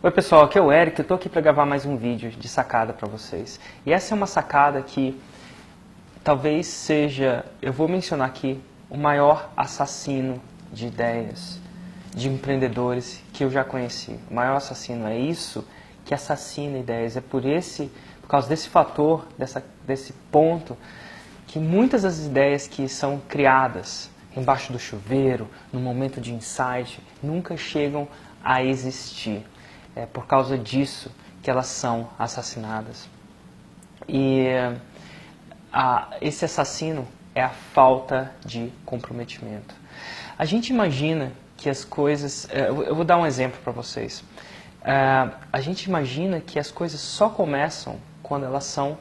Oi pessoal, aqui é o Eric, eu estou aqui para gravar mais um vídeo de sacada para vocês. E essa é uma sacada que talvez seja, eu vou mencionar aqui, o maior assassino de ideias, de empreendedores que eu já conheci. O maior assassino é isso que assassina ideias, é por causa desse fator, desse ponto, que muitas das ideias que são criadas embaixo do chuveiro, no momento de insight, nunca chegam a existir. É por causa disso que elas são assassinadas. E esse assassino é a falta de comprometimento. A gente imagina que as coisas... Eu vou dar um exemplo para vocês. A gente imagina que as coisas só começam quando elas são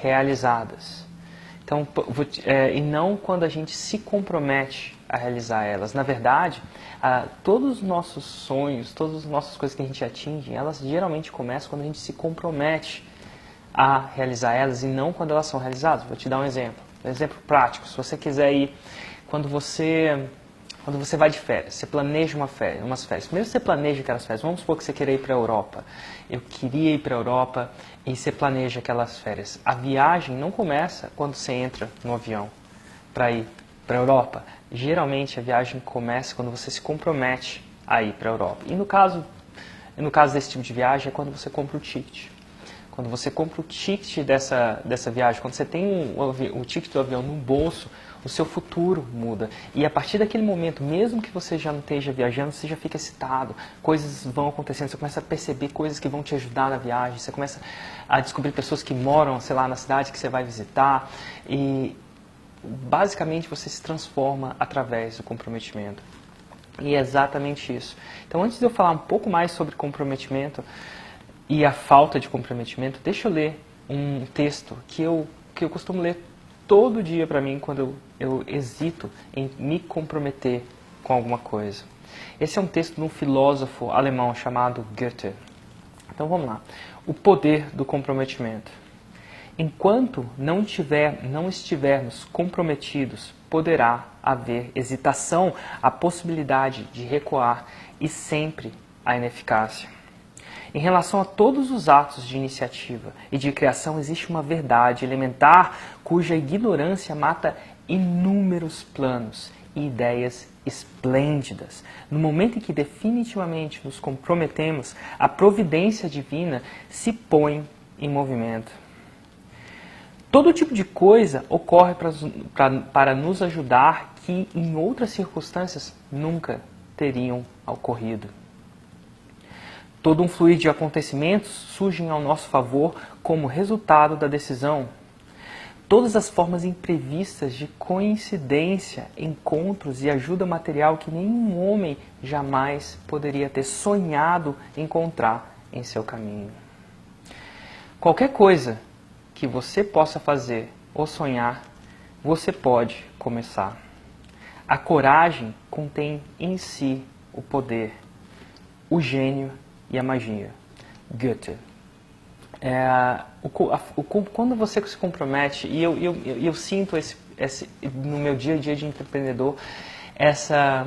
realizadas. Então, e não quando a gente se compromete a realizar elas. Na verdade, todos os nossos sonhos, todas as nossas coisas que a gente atinge, elas geralmente começam quando a gente se compromete a realizar elas e não quando elas são realizadas. Vou te dar um exemplo prático. Se você quiser ir, quando você vai de férias, você planeja umas férias. Primeiro você planeja aquelas férias. Vamos supor que você queira ir para a Europa. Eu queria ir para a Europa e você planeja aquelas férias. A viagem não começa quando você entra no avião para ir para a Europa. Geralmente a viagem começa quando você se compromete a ir para a Europa. E no caso desse tipo de viagem é quando você compra o ticket. Quando você compra o ticket dessa viagem, quando você tem o ticket do avião no bolso, o seu futuro muda. E a partir daquele momento, mesmo que você já não esteja viajando, você já fica excitado, coisas vão acontecendo, você começa a perceber coisas que vão te ajudar na viagem, você começa a descobrir pessoas que moram, sei lá, na cidade que você vai visitar. E basicamente você se transforma através do comprometimento. E é exatamente isso. Então, antes de eu falar um pouco mais sobre comprometimento e a falta de comprometimento, deixa eu ler um texto que eu costumo ler todo dia para mim quando eu hesito em me comprometer com alguma coisa. Esse é um texto de um filósofo alemão chamado Goethe. Então vamos lá. O poder do comprometimento. Enquanto não estivermos comprometidos, poderá haver hesitação, a possibilidade de recuar e sempre a ineficácia. Em relação a todos os atos de iniciativa e de criação, existe uma verdade elementar cuja ignorância mata inúmeros planos e ideias esplêndidas. No momento em que definitivamente nos comprometemos, a providência divina se põe em movimento. Todo tipo de coisa ocorre para nos ajudar que em outras circunstâncias nunca teriam ocorrido. Todo um fluir de acontecimentos surgem ao nosso favor como resultado da decisão. Todas as formas imprevistas de coincidência, encontros e ajuda material que nenhum homem jamais poderia ter sonhado encontrar em seu caminho. Qualquer coisa que você possa fazer ou sonhar, você pode começar. A coragem contém em si o poder, o gênio e a magia. Goethe. Quando você se compromete, e eu sinto no meu dia a dia de empreendedor,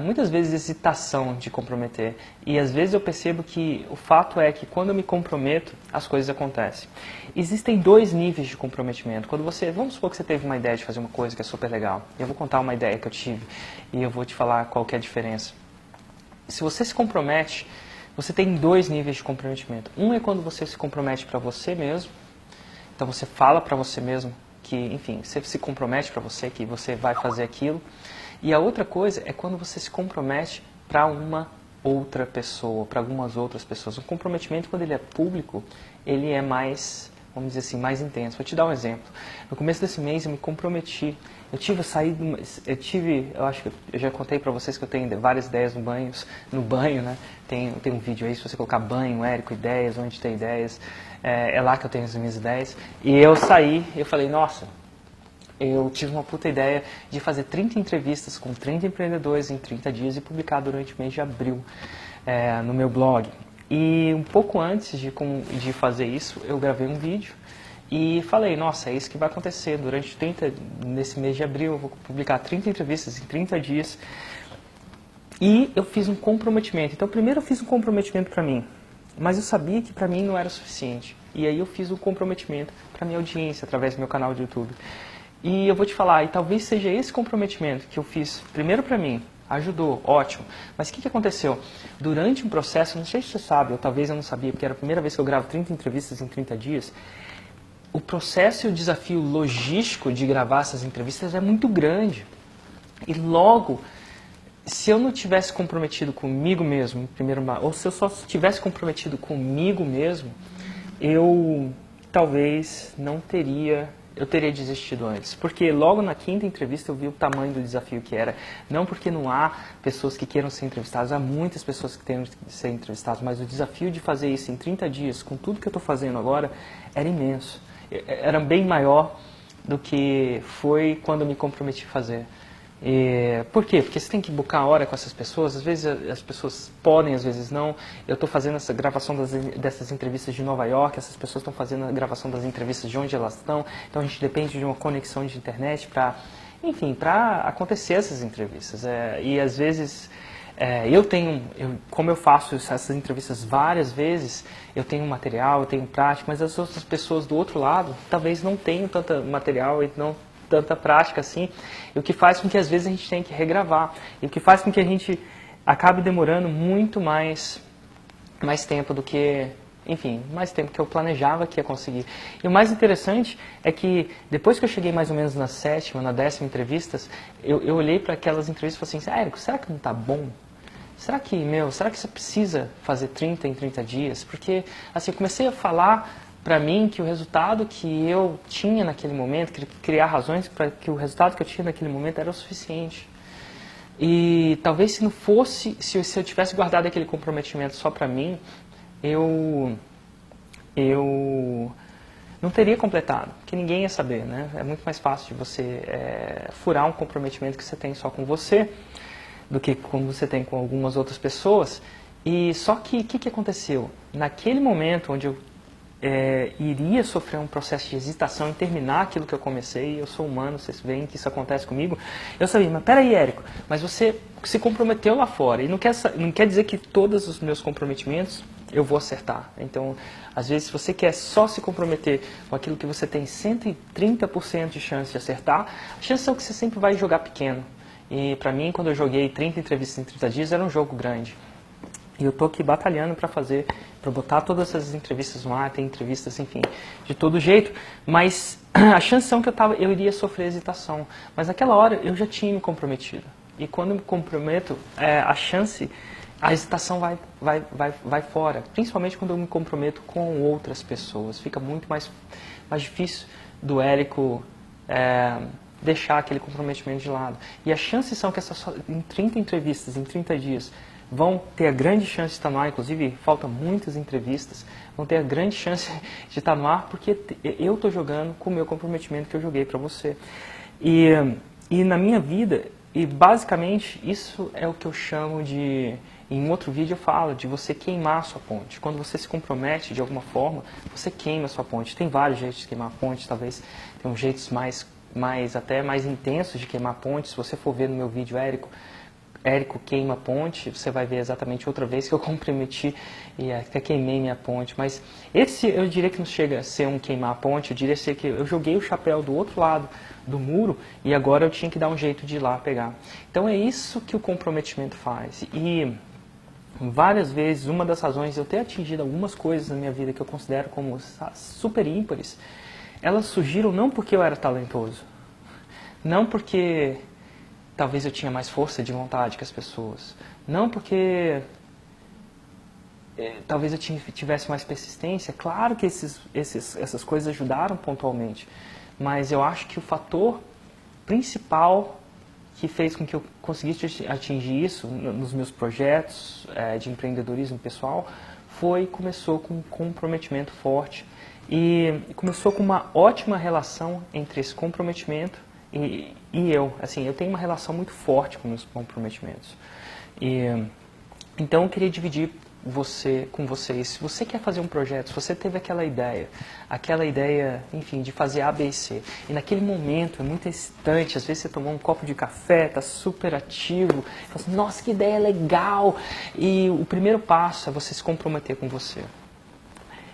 muitas vezes, hesitação de comprometer. E às vezes eu percebo que o fato é que quando eu me comprometo, as coisas acontecem. Existem dois níveis de comprometimento. Vamos supor que você teve uma ideia de fazer uma coisa que é super legal. Eu vou contar uma ideia que eu tive e eu vou te falar qual que é a diferença. Se você se compromete, você tem dois níveis de comprometimento. Um é quando você se compromete para você mesmo. Então você fala para você mesmo que, enfim, você se compromete para você que você vai fazer aquilo. E a outra coisa é quando você se compromete para uma outra pessoa, para algumas outras pessoas. O comprometimento, quando ele é público, ele é mais, vamos dizer assim, mais intenso. Vou te dar um exemplo. No começo desse mês eu me comprometi. Eu acho que eu já contei para vocês que eu tenho várias ideias no banho, né? Tem um vídeo aí, se você colocar banho, Érico, ideias, onde tem ideias, é lá que eu tenho as minhas ideias. E eu falei, nossa, eu tive uma puta ideia de fazer 30 entrevistas com 30 empreendedores em 30 dias e publicar durante o mês de abril no meu blog. E um pouco antes de fazer isso, eu gravei um vídeo e falei, nossa, é isso que vai acontecer. Nesse mês de abril, eu vou publicar 30 entrevistas em 30 dias. E eu fiz um comprometimento. Então, primeiro eu fiz um comprometimento para mim. mas eu sabia que para mim não era o suficiente. E aí eu fiz um comprometimento para minha audiência através do meu canal de YouTube. E eu vou te falar, e talvez seja esse comprometimento que eu fiz primeiro para mim, ajudou, ótimo. Mas o que aconteceu? Durante um processo, não sei se você sabe, ou talvez eu não sabia, porque era a primeira vez que eu gravo 30 entrevistas em 30 dias, o processo e o desafio logístico de gravar essas entrevistas é muito grande. E logo, se eu não tivesse comprometido comigo mesmo, em primeiro lugar, ou se eu só tivesse comprometido comigo mesmo, eu talvez não teria, eu teria desistido antes. Porque logo na quinta entrevista eu vi o tamanho do desafio que era. Não porque não há pessoas que queiram ser entrevistadas, há muitas pessoas que querem ser entrevistadas, mas o desafio de fazer isso em 30 dias, com tudo que eu estou fazendo agora, era imenso. Era bem maior do que foi quando eu me comprometi a fazer. Por quê? Porque você tem que buscar a hora com essas pessoas, às vezes as pessoas podem, às vezes não. Eu estou fazendo essa gravação dessas entrevistas de Nova York, essas pessoas estão fazendo a gravação das entrevistas de onde elas estão, então a gente depende de uma conexão de internet para, enfim, para acontecer essas entrevistas. E às vezes, como eu faço essas entrevistas várias vezes, eu tenho material, eu tenho prática, mas as outras pessoas do outro lado talvez não tenham tanto material e não tanta prática assim, e o que faz com que às vezes a gente tenha que regravar, e o que faz com que a gente acabe demorando muito mais tempo do que, enfim, mais tempo que eu planejava que ia conseguir. E o mais interessante é que depois que eu cheguei mais ou menos na 7ª, na 10ª entrevistas, eu olhei para aquelas entrevistas e falei assim, Érico, será que não está bom? Será que você precisa fazer 30 em 30 dias? Porque, assim, eu comecei a falar para mim que o resultado que eu tinha naquele momento, criar razões para que o resultado que eu tinha naquele momento era o suficiente. E talvez se não fosse, se eu tivesse guardado aquele comprometimento só para mim, eu não teria completado, porque ninguém ia saber, né? É muito mais fácil de você furar um comprometimento que você tem só com você, do que quando você tem com algumas outras pessoas. E só que o que aconteceu? Naquele momento onde eu iria sofrer um processo de hesitação em terminar aquilo que eu comecei, eu sou humano, vocês veem que isso acontece comigo, eu sabia, mas peraí, Érico, mas você se comprometeu lá fora, e não quer dizer que todos os meus comprometimentos eu vou acertar. Então, às vezes, se você quer só se comprometer com aquilo que você tem 130% de chance de acertar, a chance é que você sempre vai jogar pequeno. E para mim, quando eu joguei 30 entrevistas em 30 dias, era um jogo grande. E eu estou aqui batalhando para botar todas essas entrevistas no ar, tem entrevistas, enfim, de todo jeito. Mas a chance é que eu iria sofrer hesitação. Mas naquela hora eu já tinha me comprometido. E quando eu me comprometo, a hesitação vai fora. Principalmente quando eu me comprometo com outras pessoas. Fica muito mais difícil do Érico deixar aquele comprometimento de lado. E as chances são que em 30 entrevistas, em 30 dias, vão ter a grande chance de estar no ar, inclusive faltam muitas entrevistas, vão ter a grande chance de estar no ar porque eu estou jogando com o meu comprometimento que eu joguei para você. E na minha vida, e basicamente isso é o que eu chamo de, em outro vídeo eu falo, de você queimar a sua ponte. Quando você se compromete de alguma forma, você queima a sua ponte. Tem vários jeitos de queimar a ponte, talvez tem uns jeitos até mais intensos de queimar a ponte. Se você for ver no meu vídeo, Érico queima a ponte, você vai ver exatamente outra vez que eu comprometi e até queimei minha ponte. Mas esse eu diria que não chega a ser um queimar a ponte, eu diria que eu joguei o chapéu do outro lado do muro e agora eu tinha que dar um jeito de ir lá pegar. Então é isso que o comprometimento faz. E várias vezes, uma das razões de eu ter atingido algumas coisas na minha vida que eu considero como super ímpares, elas surgiram não porque eu era talentoso, não porque talvez eu tinha mais força de vontade que as pessoas. Não porque talvez eu tivesse mais persistência. Claro que essas coisas ajudaram pontualmente. Mas eu acho que o fator principal que fez com que eu conseguisse atingir isso nos meus projetos de empreendedorismo pessoal começou com um comprometimento forte. E começou com uma ótima relação entre esse comprometimento e eu. Assim, eu tenho uma relação muito forte com meus comprometimentos. Então eu queria dividir com vocês. Se você quer fazer um projeto, se você teve aquela ideia, enfim, de fazer A, B e C, e naquele momento é muito excitante, às vezes você tomou um copo de café, está super ativo, fala assim, nossa, que ideia legal! E o primeiro passo é você se comprometer com você.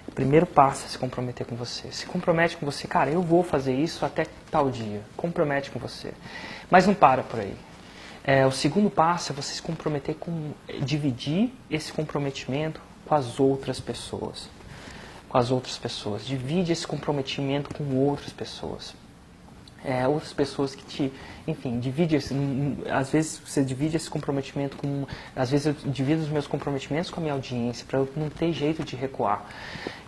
O primeiro passo é se comprometer com você. Se compromete com você, cara, eu vou fazer isso até tal dia. Compromete com você. Mas não para por aí. O segundo passo é você se comprometer com dividir esse comprometimento com as outras pessoas. Com as outras pessoas. Divide esse comprometimento com outras pessoas. Outras pessoas que enfim, às vezes você divide esse comprometimento às vezes eu divido os meus comprometimentos com a minha audiência para eu não ter jeito de recuar.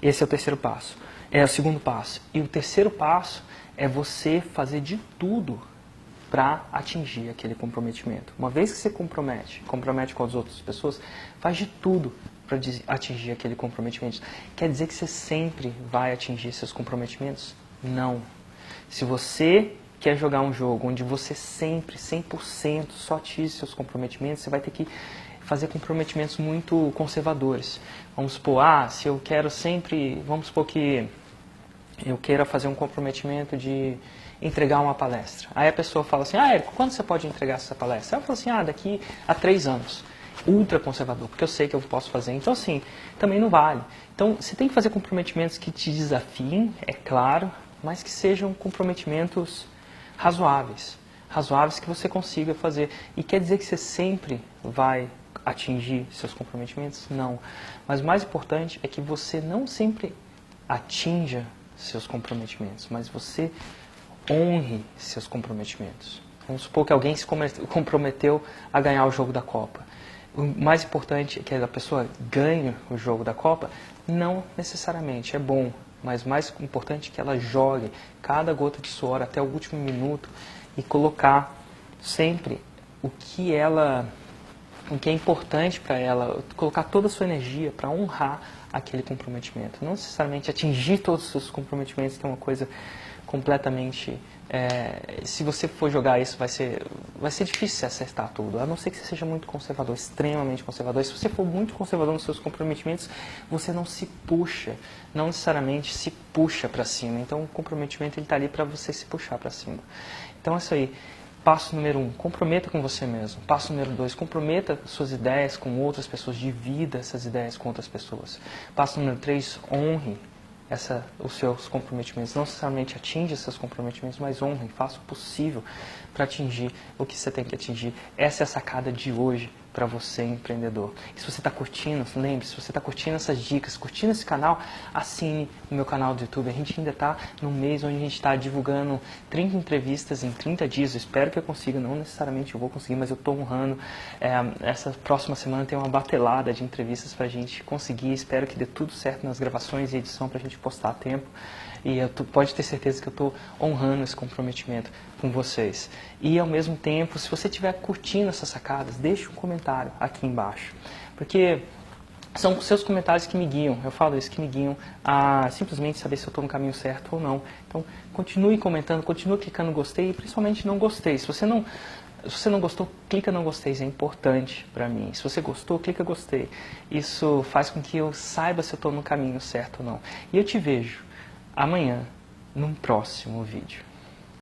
Esse é o terceiro passo. É o segundo passo. E o terceiro passo é você fazer de tudo para atingir aquele comprometimento. Uma vez que você compromete com as outras pessoas, faz de tudo para atingir aquele comprometimento. Quer dizer que você sempre vai atingir seus comprometimentos? Não. Se você quer jogar um jogo onde você sempre, 100%, só atinge seus comprometimentos, você vai ter que fazer comprometimentos muito conservadores. Vamos supor, se eu quero sempre, vamos supor que eu queira fazer um comprometimento de entregar uma palestra. Aí a pessoa fala assim, Érico, quando você pode entregar essa palestra? Eu falo assim, daqui a 3 anos. Ultra conservador, porque eu sei que eu posso fazer. Então, assim, também não vale. Então, você tem que fazer comprometimentos que te desafiem, é claro, mas que sejam comprometimentos razoáveis. Razoáveis que você consiga fazer. E quer dizer que você sempre vai atingir seus comprometimentos? Não. Mas o mais importante é que você não sempre atinja seus comprometimentos, mas você honre seus comprometimentos. Vamos supor que alguém se comprometeu a ganhar o jogo da Copa. O mais importante é que a pessoa ganhe o jogo da Copa? Não necessariamente, é bom. Mas mais importante é que ela jogue cada gota de suor até o último minuto e colocar sempre o que é importante para ela, colocar toda a sua energia para honrar aquele comprometimento. Não necessariamente atingir todos os seus comprometimentos, que é uma coisa completamente... se você for jogar isso, vai ser difícil você acertar tudo, a não ser que você seja muito conservador, extremamente conservador. E se você for muito conservador nos seus comprometimentos, você não se puxa, não necessariamente se puxa para cima. Então o comprometimento está ali para você se puxar para cima. Então é isso aí. Passo número 1, comprometa com você mesmo. Passo número 2, comprometa suas ideias com outras pessoas, divida essas ideias com outras pessoas. Passo número 3, honre os seus comprometimentos. Não necessariamente atinja seus comprometimentos, mas honre, faça o possível para atingir o que você tem que atingir. Essa é a sacada de hoje para você, empreendedor. E se você está curtindo, lembre-se, se você está curtindo essas dicas, curtindo esse canal, assine o meu canal do YouTube. A gente ainda está num mês onde a gente está divulgando 30 entrevistas em 30 dias. Eu espero que eu consiga, não necessariamente eu vou conseguir, mas eu estou honrando. Essa próxima semana tem uma batelada de entrevistas para a gente conseguir. Espero que dê tudo certo nas gravações e edição para a gente postar a tempo. E pode ter certeza que eu estou honrando esse comprometimento com vocês. E ao mesmo tempo, se você estiver curtindo essas sacadas, deixe um comentário aqui embaixo. Porque são seus comentários que me guiam, eu falo isso, que me guiam a simplesmente saber se eu estou no caminho certo ou não. Então, continue comentando, continue clicando gostei e principalmente não gostei. Se você não gostou, clica no gostei, isso é importante para mim. Se você gostou, clica gostei. Isso faz com que eu saiba se eu estou no caminho certo ou não. E eu te vejo amanhã num próximo vídeo.